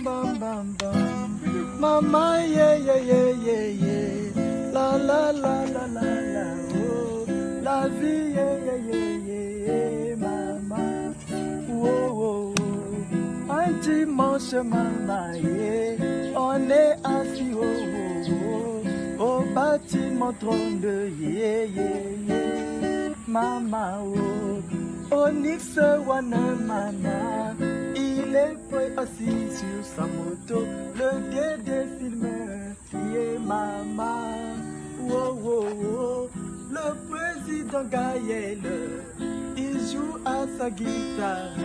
bam bam bam bam. Mama yeah yeah yeah yeah yeah. La la la la la la oh. La vie yeah yeah yeah yeah mama. Oh oh oh. Un dimanche mama yeah. On est assis oh oh oh. Au bâtiment 32 yeah yeah yeah. Mama oh. Onyx wana mama. Il est prêt assis sur sa moto, le guet des films, yeah mama, wow wow wow, le président Gaël, il joue à sa guitare,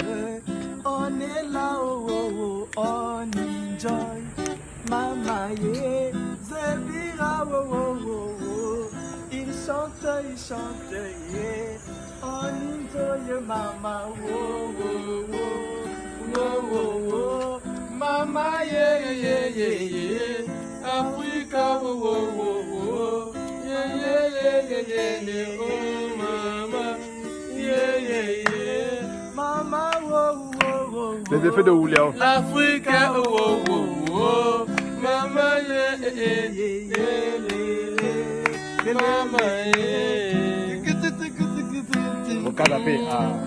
on est là, oh oh oh, on enjoy, mama yeah, Zebira, oh oh oh oh, il chante, yeah, on enjoy mama, oh oh oh. Whoa, whoa, whoa, mama, yeah, yeah, yeah, yeah, Africa, whoa, whoa, whoa, whoa, yeah, yeah, yeah, yeah, yeah, yeah, oh, mama, yeah, yeah, yeah, mama, whoa, whoa, whoa, Les effets de William. l'Africa, whoa, whoa, whoa, mama, yeah, yeah, yeah, yeah, mama, yeah. Au canapé. Ah.